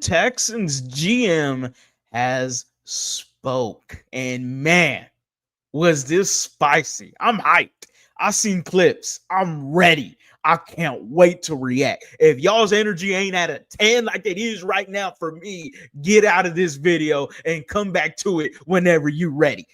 Texans GM has spoke, and man, was this spicy. I'm hyped. I seen clips. I'm ready. I can't wait to react. If y'all's energy ain't at a 10 like it is right now for me, get out of this video and come back to it whenever you're ready.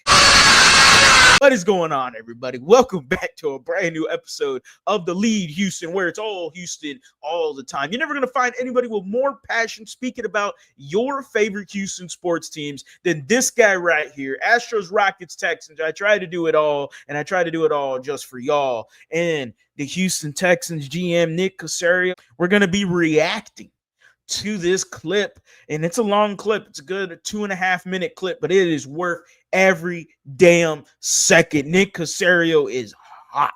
What is going on, everybody? Welcome back to a brand new episode of TheLead Houston, where it's all Houston all the time. You're never going to find anybody with more passion speaking about your favorite Houston sports teams than this guy right here. Astros, Rockets, Texans. I try to do it all, and I try to do it all just for y'all. And the Houston Texans GM, Nick Caserio, we're going to be reacting to this clip, and it's a long clip. It's a good 2.5 minute clip, but it is worth every damn second. Nick Caserio is hot,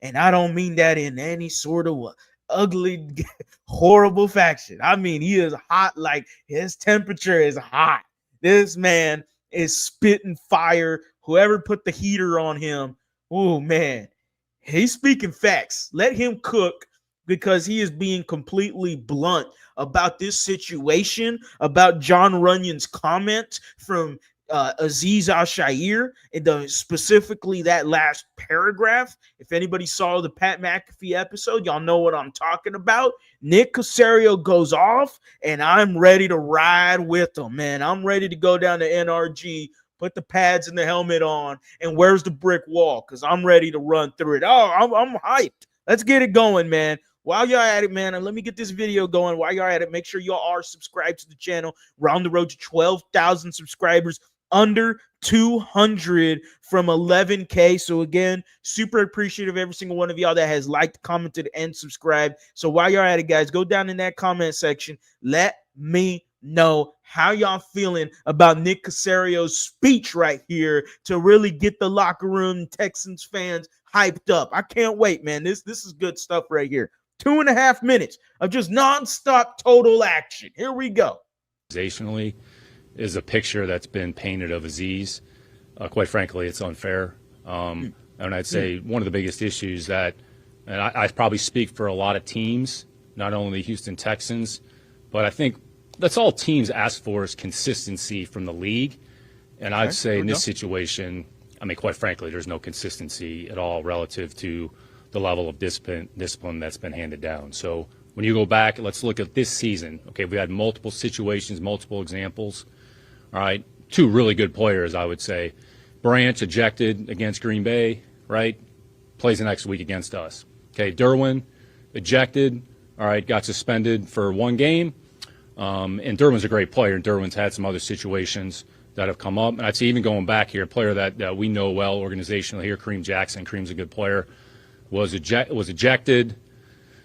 and I don't mean that in any sort of ugly, horrible fashion. I mean, he is hot, like his temperature is hot. This man is spitting fire. Whoever put the heater on him, oh man, he's speaking facts. Let him cook, because he is being completely blunt about this situation, about John Runyon's comment from Azeez Shaair, and specifically that last paragraph. If anybody saw the Pat McAfee episode, y'all know what I'm talking about. Nick Caserio goes off, and I'm ready to ride with him, man. I'm ready to go down to NRG, put the pads and the helmet on, and where's the brick wall? Because I'm ready to run through it. Oh, I'm hyped. Let's get it going, man. While y'all at it, man, and let me get this video going. While y'all at it, make sure y'all are subscribed to the channel. We're on the road to 12,000 subscribers, under 200 from 11K. So again, super appreciative of every single one of y'all that has liked, commented, and subscribed. So while y'all at it, guys, go down in that comment section. Let me know how y'all feeling about Nick Caserio's speech right here to really get the locker room Texans fans hyped up. I can't wait, man. This is good stuff right here. 2.5 minutes of just nonstop total action. Here we go. Organizationally is a picture that's been painted of Azeez. Quite frankly, it's unfair. And I'd say one of the biggest issues that, and I probably speak for a lot of teams, not only the Houston Texans, but I think that's all teams ask for is consistency from the league. And I'd say in this situation, I mean, quite frankly, there's no consistency at all relative to the level of discipline that's been handed down. So when you go back, let's look at this season. Okay, we had multiple situations, multiple examples. All right, two really good players, I would say. Branch ejected against Green Bay, right? Plays the next week against us. Okay, Derwin ejected, all right, got suspended for one game. And Derwin's a great player, and Derwin's had some other situations that have come up. And I'd say even going back here, a player that we know well organizationally here, Kareem Jackson. Kareem's a good player. Was ejected,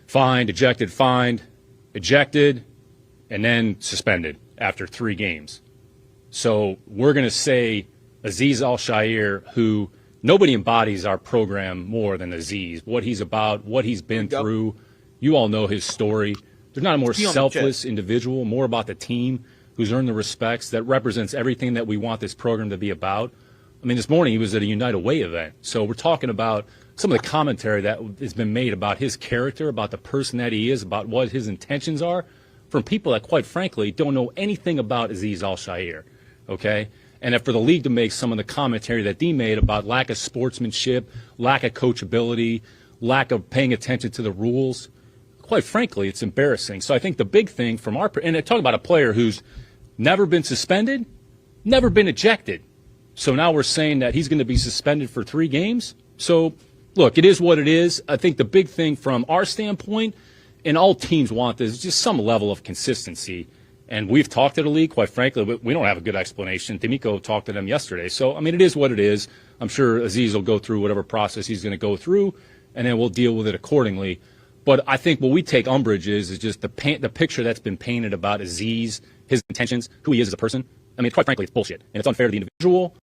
fined, ejected, fined, ejected, and then suspended after 3 games. So we're going to say Azeez Shaair, who nobody embodies our program more than Azeez. What he's about, what he's been through. You all know his story. There's not a more selfless individual, more about the team, who's earned the respects, that represents everything that we want this program to be about. I mean, this morning he was at a United Way event. So we're talking about some of the commentary that has been made about his character, about the person that he is, about what his intentions are, from people that, quite frankly, don't know anything about Azeez Shaair, okay? And for the league to make some of the commentary that they made about lack of sportsmanship, lack of coachability, lack of paying attention to the rules, quite frankly, it's embarrassing. So I think the big thing from our – and talk about a player who's never been suspended, never been ejected. So now we're saying that he's going to be suspended for 3 games? So – look, it is what it is. I think the big thing from our standpoint, and all teams want this, is just some level of consistency. And we've talked to the league, quite frankly, but we don't have a good explanation. D'Amico talked to them yesterday. So, I mean, it is what it is. I'm sure Azeez will go through whatever process he's going to go through, and then we'll deal with it accordingly. But I think what we take umbrage is just the picture that's been painted about Azeez, his intentions, who he is as a person. I mean, quite frankly, it's bullshit, and it's unfair to the individual.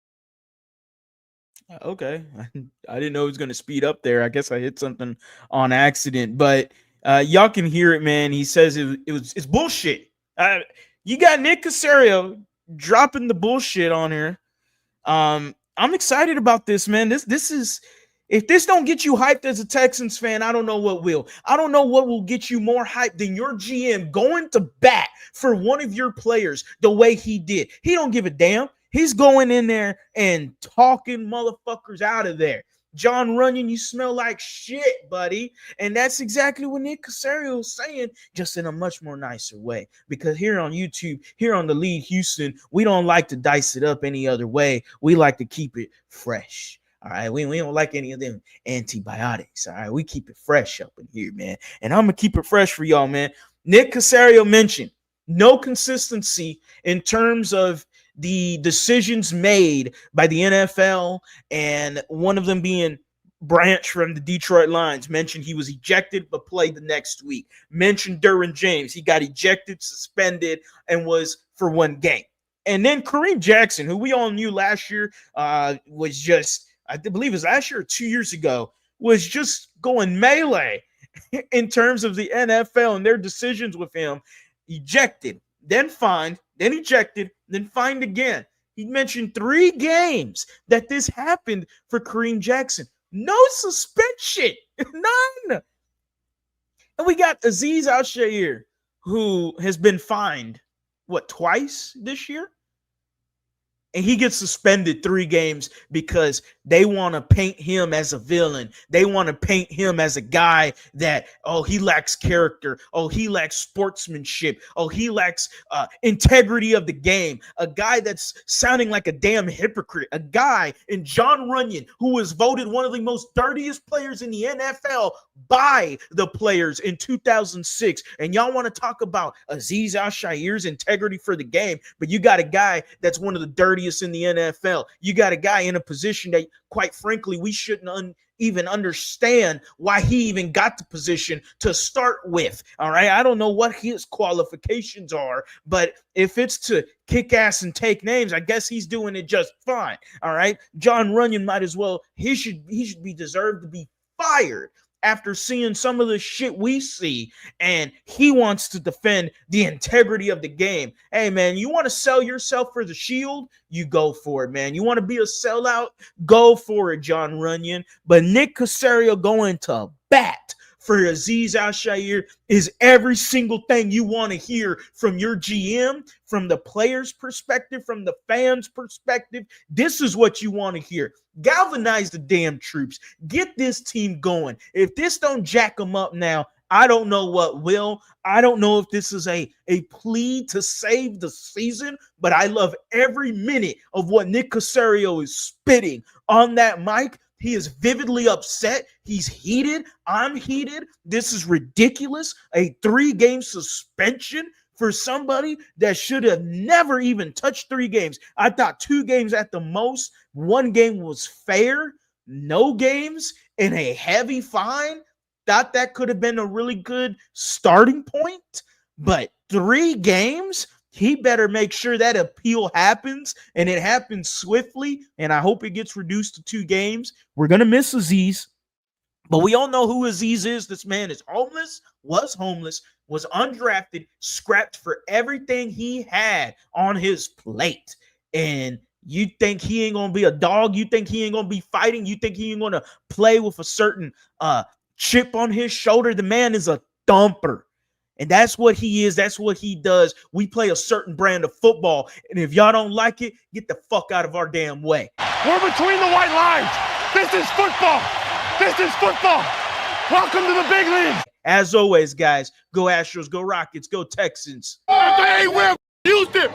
Okay, I didn't know it was going to speed up there. I guess I hit something on accident, but y'all can hear it, man. He says it's bullshit. You got Nick Caserio dropping the bullshit on here. I'm excited about this, man. This is If this don't get you hyped as a Texans fan, I don't know what will. I don't know what will get you more hyped than your GM going to bat for one of your players the way he did. He don't give a damn. He's going in there and talking motherfuckers out of there. John Runyon, you smell like shit, buddy. And that's exactly what Nick Caserio was saying, just in a much more nicer way. Because here on YouTube, here on TheLead Houston, we don't like to dice it up any other way. We like to keep it fresh. All right, we don't like any of them antibiotics. All right, we keep it fresh up in here, man. And I'm going to keep it fresh for y'all, man. Nick Caserio mentioned no consistency in terms of the decisions made by the NFL, and one of them being Branch from the Detroit Lions. Mentioned he was ejected but played the next week. Mentioned Derwin James. He got ejected, suspended, and was for one game. And then Kareem Jackson, who we all knew last year was just, I believe it was last year or 2 years ago, was just going melee in terms of the NFL and their decisions with him. Ejected, then fined, then ejected, then fined again. He mentioned 3 games that this happened for Kareem Jackson. No suspension, none. And we got Azeez Shaair, who has been fined, twice this year? And he gets suspended 3 games because they want to paint him as a villain. They want to paint him as a guy that, he lacks character. He lacks sportsmanship. He lacks integrity of the game. A guy that's sounding like a damn hypocrite. A guy in John Runyon who was voted one of the most dirtiest players in the NFL by the players in 2006. And y'all want to talk about Azeez Shair's integrity for the game, but you got a guy that's one of the dirtiest in the NFL. You got a guy in a position that, quite frankly, we shouldn't even understand why he even got the position to start with. All right. I don't know what his qualifications are, but if it's to kick ass and take names, I guess he's doing it just fine. All right. John Runyon might as well, he should be deserved to be fired after seeing some of the shit we see, and he wants to defend the integrity of the game. Hey, man, you want to sell yourself for the shield? You go for it, man. You want to be a sellout? Go for it, John Runyon. But Nick Caserio going to bat for Azeez Shaair is every single thing you want to hear from your GM, from the player's perspective, from the fans' perspective. This is what you want to hear. Galvanize the damn troops. Get this team going. If this don't jack them up now, I don't know what will. I don't know if this is a plea to save the season, but I love every minute of what Nick Caserio is spitting on that mic. He is vividly upset. He's heated. I'm heated. This is ridiculous. A 3-game suspension for somebody that should have never even touched 3 games. I thought 2 games at the most. 1 game was fair. No games and a heavy fine. Thought that could have been a really good starting point. But 3 games? He better make sure that appeal happens, and it happens swiftly, and I hope it gets reduced to 2 games. We're going to miss Azeez, but we all know who Azeez is. This man is homeless, was undrafted, scrapped for everything he had on his plate. And you think he ain't going to be a dog? You think he ain't going to be fighting? You think he ain't going to play with a certain chip on his shoulder? The man is a thumper. And that's what he is. That's what he does. We play a certain brand of football. And if y'all don't like it, get the fuck out of our damn way. We're between the white lines. This is football. This is football. Welcome to the big league. As always, guys, go Astros, go Rockets, go Texans. They ain't win. Houston.